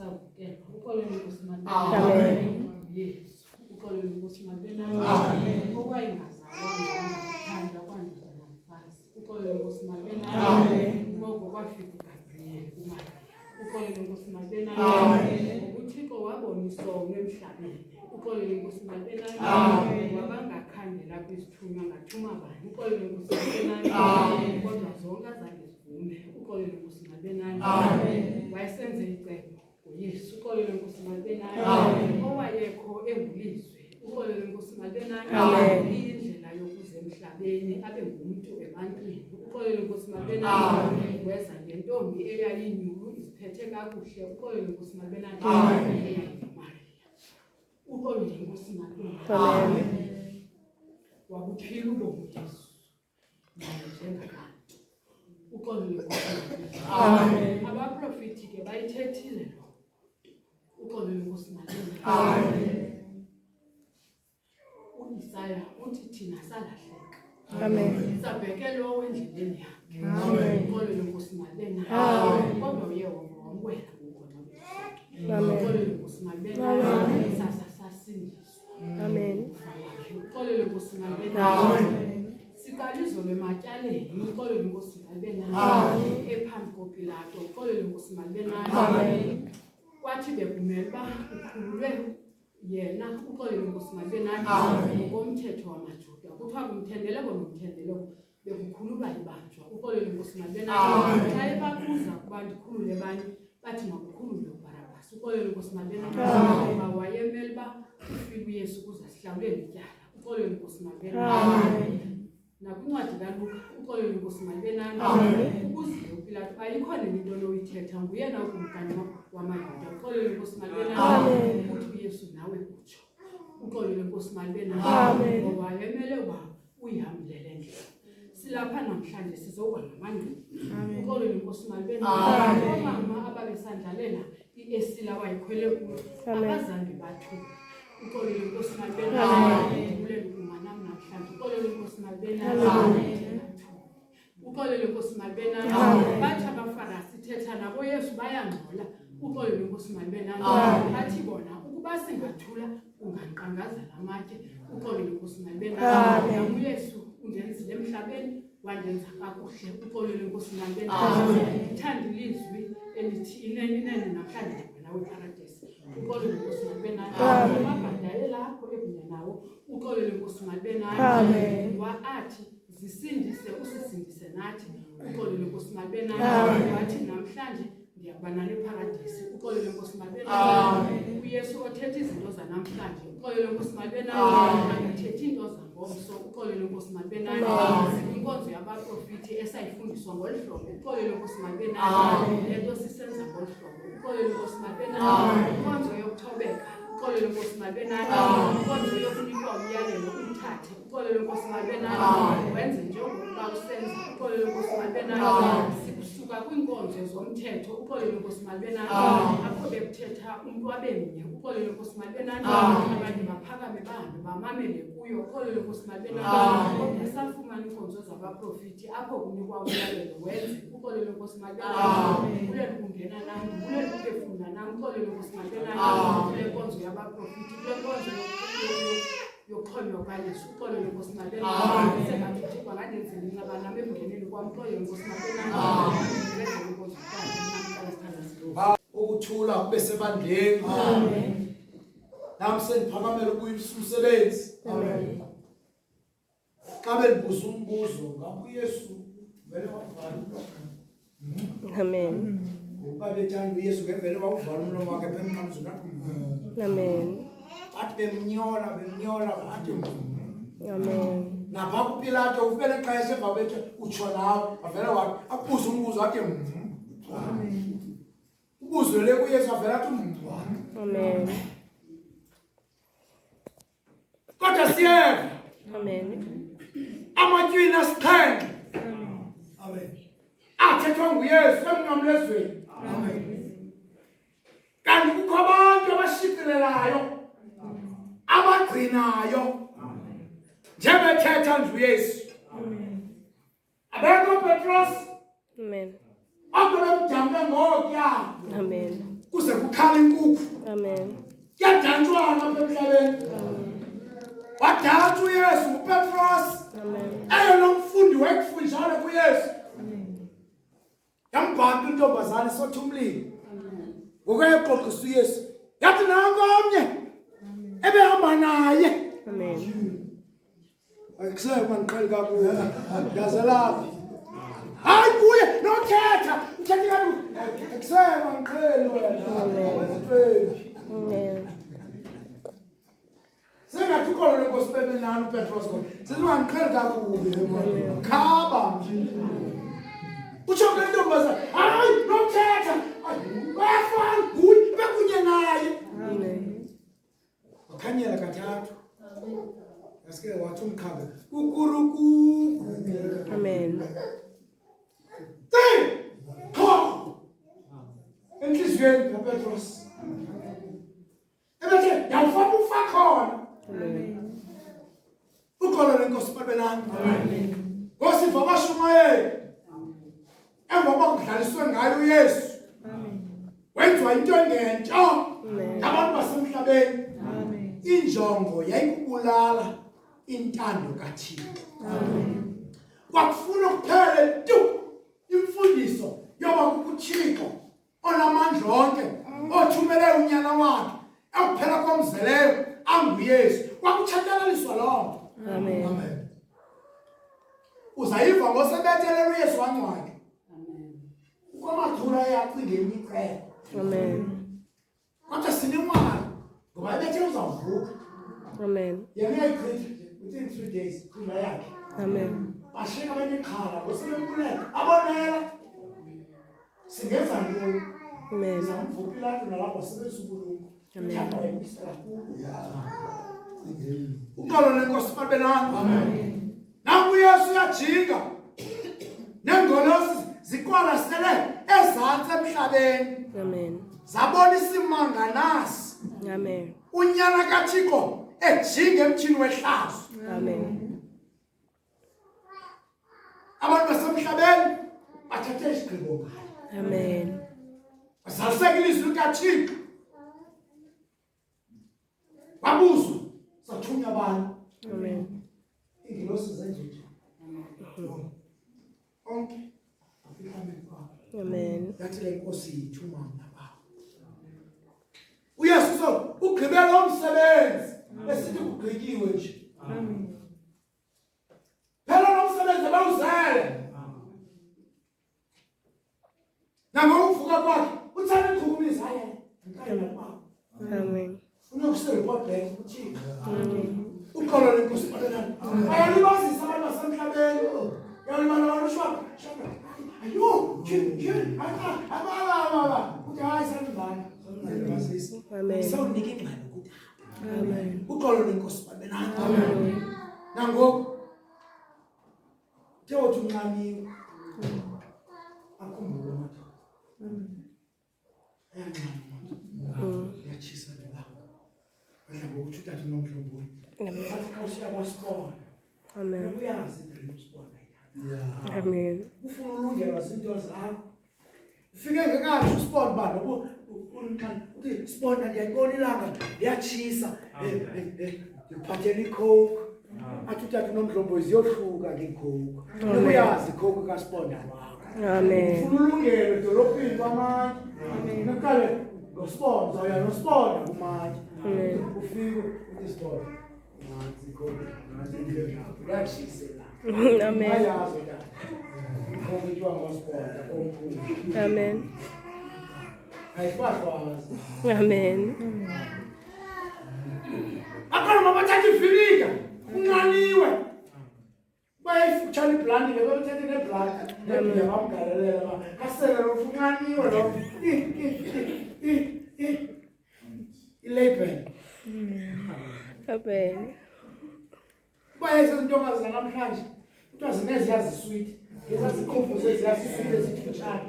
savukela. Uxolele Nkosi Mabena. Amen. Yesu. Uxolele Nkosi Mabena. Amen. Okwayingazalwanga ngaphandle kwanduza namfazi. Uxolele Nkosi Mabena. Amen. Ngoba kwafika uGabriel kuMaria. Uxolele Nkosi Mabena. Amen. UThixo wabona isono emhlabeni. Uxolele Nkosi Mabena. Amen. Wabangakhandela kwisithunywa ngathuma bani. Uxolele Nkosi Mabena. Amen. Kodwa zonke azange zivume. Uxolele Nkosi Mabena. Amen. Wayesenze icebo ngoYesu. Uxolele Nkosi Mabena. Amen. Owayekho engulizwe. Uxolele Nkosi Mabena. Amen. Indlela yokuza emhlabeni abe ngumuntu ebantwini. Uxolele Nkosi Mabena. Amen. Weza ngentombi eyayinyulu iziphethe kakuhle. Uxolele Nkosi Mabena. Amen. Uxolele Nkosi Mabena. Amen. Wabuphila ubomi Yesu. Njengabantu. Uxolele Nkosi Mabena. Amen. Abaprofeti ke bayithethile lo. Uxolele Nkosi Mabena. Amen. Isaya uthi thina salahleka. Amen. Sabheke lo wendleleni yakhe. Amen. Uxolele Nkosi Mabena. Amen. Kodwa uye wamwela ukona. Amen. Uxolele Nkosi Mabena. Amen. Sasindiswa. Amen. Uxolele Nkosi Mabena. Amen. Sikalizo lematyaleni. Uxolele Nkosi Mabena. Amen. Ephambi koPilato. Uxolele Nkosi Mabena. Amen. Kwathi bekumele ukhululwe yena uxolele Nkosi Mabena ngokomthetho wamaJuda. Kuthiwa kumthendeleko nomthendeleko bekukhululwa ibanjwa. Uxolele Nkosi Mabena. Xa ebabuza kuba ndikhulule bani bathi makukhululwe uBarabhasi. Uxolele Nkosi Mabena. Ngoba wayemele uba ufile uYesu ukuze sihlawulele ityala. Uxolele Nkosi Mabena. Nakwincwadi kaLuka uxolele Nkosi Mabena. Ubuzile uPilato ayikho nento noyithetha nguyena ukumkani wamaJuda. Uxolele Nkosi Mabena. Uthi uYesu nawe utsho. Uxolele Nkosi Mabena. Ngoba wayemele uba uyihambile le ndlela. Silapha namhlanje sizoba namandla. Uxolele Nkosi Mabena. Omama ababesandlalela iEsila wayikhwele kuyo abazange bathuka. Uxolele Nkosi Mabena. Ubulela ukumana namhlanje. Uxolele Nkosi Mabena. Uxolele Nkosi Mabena. Bathi abaFarisi thetha nabo Yesu bayangcola. Uxolele Nkosi Mabena. Bathi bona ukuba singathula unganqangazela amatye. Uxolele Nkosi Mabena. UYesu undenzile emhlabeni wandenza kakuhle. Uxolele Nkosi Mabena. Thanda ilizwi elithi inene namhlanje nawe eparadise. Uxolele Nkosi Mabena. Amabhadala lakho ekunye nawo. Uxolele Nkosi Mabena. Waathi zisindise usisindise nathi. Uxolele Nkosi Mabena. Wathi namhlanje ndiyakuba neparadise. Uxolele Nkosi Mabena. uYesu othetha izinto zanamhlanje. Uxolele Nkosi Mabena. Angathethi into zangomso. Uxolele Nkosi Mabena. Inkonzo yabaprofiti esayifundiswa ngolu hlobo. Uxolele Nkosi Mabena. Lento sisenza ngolu hlobo. Uxolele Nkosi Mabena. Inkonzo yokuthobeka. Uxolele Nkosi Mabena. Inkonzo yokunikwa umyalelo umthathe. Uxolele Nkosi Mabena. Wenze njengokuba usenza. Uxolele Nkosi Mabena. Sikusuka kwinkonzo zomthetho. Uxolele Nkosi Mabena. Apho bekuthetha umuntu abemnye. Uxolele Nkosi Mabena. Abantu baphakame bahambe bamamele kuyo. Uxolele Nkosi Mabena. Kodwa safumana inkonzo zabaprofiti apho kunikwa umyalelo wenze. Uxolele Nkosi Mabena. Ubulela ukungena nami. Ubulela ukuphefumla nami. Uxolele Nkosi Mabena. Kule nkonzo yabaprofiti. Kule nkonzo yokuxhonywa kaYesu. Uxolele Nkosi Mabena. Sengathi uThixo angandenzela inceba nami emngeneni kwam. Uxolele Nkosi Mabena. Ukuthula kube sebandleni. Nami sengiphakamela ukuyimsebenzi. Xa belibuza umbuzo ngabe uYesu vele wavala. Amen. Uba bethanda uYesu ngevele wawuvala umlomo wakhe phemqamzini. Amen. Bathi bemnyola bathi. Amen. Napha kuPilato ufike xesha emva bethu utsho nawe avela wathi akubuza umbuzo athi ubuzwele kuYesu avela athi Amen. kodwa siyeva. Amen. Amatyini asixhenxe. Amen. Athethwa nguYesu emnqamlezweni. Amen. Kanti kukho abantu abashicilelayo abagcinayo njebethetha nje uYesu. Abekho Petros. Amen. Akubemjambe ngokuya. Amen. Kuze kuyakhala inkukhu Amen. kuyadantshwana apha emhlabeni wadantsha uyesu nguPetros Amen. eyona mfundi wekufundisana kuyesu yambhaqha intombazane sothi umlilo ngokuyaxoxisa uyesu yathi nanko omnye ebehamba naye. Amen. Akuseke mandiqheli kakuyo ndazalapha hayi kuye nothetha uthethe kakuyo akuseke mandiqheli wena. Amen. Sengathi ukholo lenkosi bebenani uPetros kodwa sizimandiqheli kakuyo khaba utsho ke intombazane hayi nothetha bayafana kuye bekunye naye. Amen. Wakhanyela kathathu asike wathi umkhabe ukuruku. Amen. Enhliziyweni kaPetros ebethe yawufaka ufa khona. Amen. Ukholo lenkosi babelana ngosiva abashumayeli emva kokudlaliswe ngayo uyesu wenziwa into engentsha ngabantu basemhlabeni. Injongo yayikubulala intando kaThixo. Kwakufuna kuphele tu imfundiso yoba kuThixo onamandla onke othumele unyana wakhe ekuphela komzeleyo anguyesu. Kwakutshatyalaliswa loo nto. Amen. Uzayiva ngosebethelela uyesu wangcwadi kwamathula eyacinga enye icebo. Amen. Kodwa sinemali ngoba ebethe uzawuvuka. Amen. Yena uyayichitha within 3 days kwindla yakhe. Amen. Bashiyeka abanye ikhala ngosebemfuneka abonela singenza ntoni. Amen. Samvuka ilanto nalapho sebenzisa ubulungu. Amen. Ukholo lenkosi babelana nangu uyesu uyajinga nengolosi ziqwalasele ezantsi emhlabeni Amen. zabona isimanga nasi Amen. unyana kaThixo ejinga emthini wehlazo. Amen. Abantu basemhlabeni bathathe isigqibo ngayo. Amen. Basaliseka ilizwi likaThixo babuzwa sathunywa abantu. Amen. Ingilosi zenje onke afihlame kwabo. Amen. Yathi le nkosi yithuma mna baba. uYesu so ugqibele lo msebenzi esithi kugqityiwe nje. Amen. Phela lo msebenzi abawuzele. Nangokuvuka kwakhe uthanda ukukhulumisa yena. Ngicela baba. Amen. Unokusireport back kuThixo. Amen. Ukholo lenkosi babelana ayalibazisa abantu basemhlabeni. Yalibana abantu shwa. Ayo, tyhini, ababa. Uthi hayi sanibani. Amen. Sawunika ingxelo ukuthi Amen. ukholo lenkosi babelana. Amen. Nangoku Theothi unqaniwe. Akhumbule madoda. Yachisa la. Badla ngokuthi utata unomdlombo. Amen. Awusiya kwaSipona. Amen. Uyazi dream Sipona. Amen. Ufuna ulungela izinto zakho. Ufike ngekathi uSport bani uthi Sport ndiyayibona ilanga liyachisa. Ngiphathele iCoke. Athi utata unomdlombo iziyohluka ngeCoke. Uyazi iCoke kaSport wakho. Amen. Ufuna ulungela edolophini kwamanye. Naqale ngoSport uya noSport kumanye. Ufike uthi Sport. Nansi iCoke. Nansi indlela yakho. Uyachisa. Amen. Ayazi utata. Kuthiwa ngoSport omkhulu. Amen. Ayifakwazi. Amen. Akona mabathatha ivinika unqaniwe. Bayifutshana iblandi le bathatha neblandi. Ngiya bamgalelela kasele lo unqaniwe lo. Ilabel. Amen. Bayeza intokazi namhlanje. Kuthiwa zineziyazi sweet. Ezazikhombo zeziyazi sweet ezifutshana.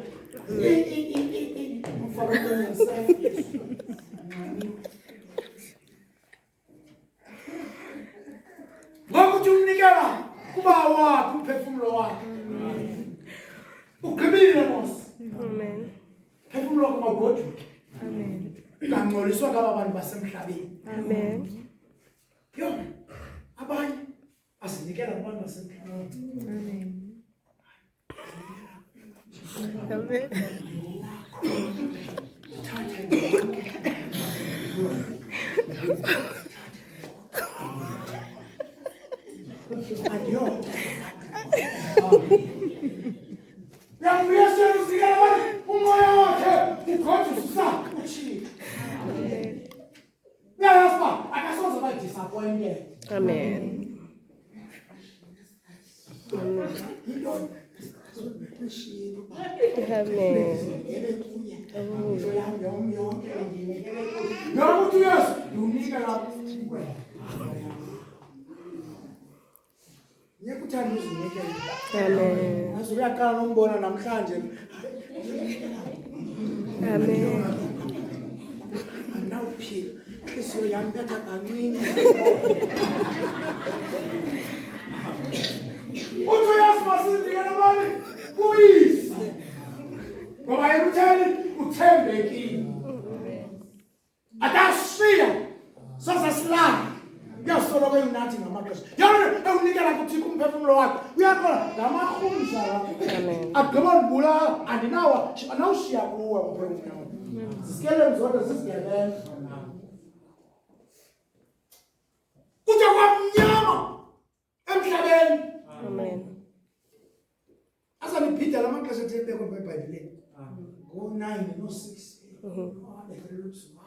Mfaka kwenye ngokuthi umnikela kuba wakho umphefumulo wakho. Ugqibile mos. Amen. Phefumulo wakho mawugoduke. Amen. Ungangcoliswa ngaba bantu basemhlabeni. Amen. Yo, abanye asinikela abantu basemhlabeni. Amen. Adiós. La mujer se llama un moyo que coche sa uchi. Ya está, acaso se va a disappointed. Amen. No, tú ya, tú ni que la. Ngiyakuthandwa uzinikele. Amen. Azuyaqala nombona namhlanje. Amen. Andawuphila. Isiyo yami betha kancane. Uthi uyasimasindikela mali kuyisa. Ngoba yekutheni uthembekile. Adashiya. Sosa silala. Kuyasoloko enginathi ngamaxesha. Yona ewunikela kuThixo umphefumulo wakhe. Uyaqola ngamahumza la. Amen. Agqiba ndibula andinawa anawushiya kuwe umphefumulo. Zisikele zodwa zisigebenga. Kuthi kwamnyama emhlabeni. Amen. Azaniphida lamaxesha ethebekho eBhayibhelini. Ngo9 no6. Abekele ubusuku.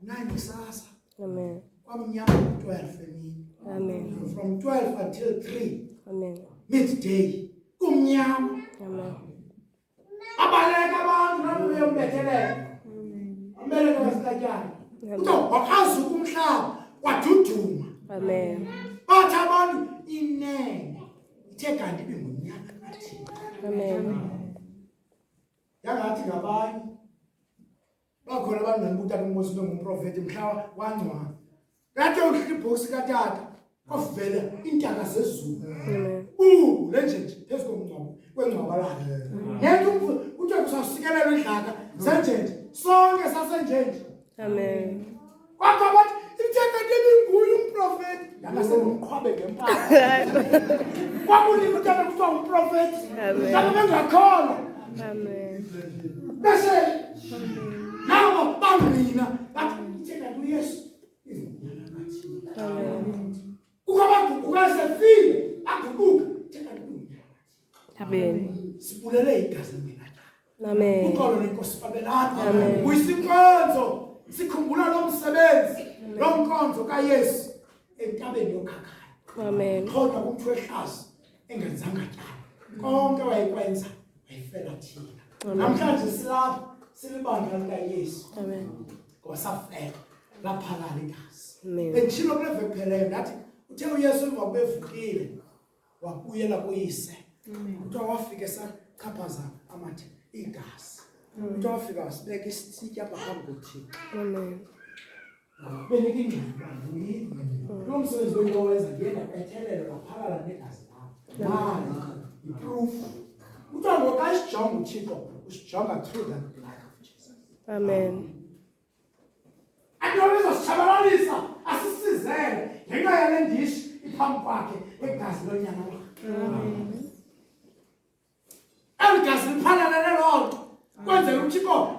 9 sasa. Amen. Kwamnyama 12 emini. Amen. From 12 until 3 Amen. midday. Kumnyama. Amen. Abaleka abantu nabuye umbethelela. Ambeleke wasikatyana. Utho wakazuka umhlaba waduduma. Amen. Bathi abantu inene. Ithe kanti ibingunyaka kathi. Amen. Yangathi ngabanye. Bakhona abantu ngibuta kuMoses ngumprofeti mhla wangcwa. Kade uhlibhosi katata ovela intaka zezulu. Amen. Lenje phezu komncwabo kwengcwaba lakhe. Yena uthi kusasikelelwa idlaka senje sonke sasenje. Amen. Kwathi bathi itheka lebinguye umprofeti yangase ngumqhwabe ngempala. Kwakunika utata kuthiwa umprofeti. Amen. Kanti bengakholwa. Amen. Bese nawo bangina bathi itheka kuYesu. Amen. Ukaba ukasefile akubuka itheka kuYesu. Amen. Sibulele igazi mina. Amen. Uqolo lenkosi babelapha. Amen. Uyisinkonzo sikhumbula lo msebenzi lo nkonzo kaYesu entabeni yokhakhayo. Amen. Kodwa kumuntu wehlazo engenzanga njalo. Konke wayekwenza wayefela thina. Namhlanje silapha silibandla likaYesu. Amen. Ngoba safela laphalala igazi. Amen. Bengishilo kule veki phela ngathi uthe uYesu emva kubevukile wabuyela kuyise. Kuthiwa wafika esachaphaza amathe igazi. Kuthiwa wafika wasibeka isitya phambi koThixo. Amen. Benike ingxabano. Lo msebenzi wenza ngena ethelele laphalala negazi lakho. Manje iproof. Kuthiwa ngoba isijonga uThixo usijonga through the blood of Jesus. Amen. Andiweza sishabalalisa asisizele ngenxa yale ndishi iphambi kwakhe egazi lonyana wakhe. Eligazi liphalala lelo nto kwenzela uThixo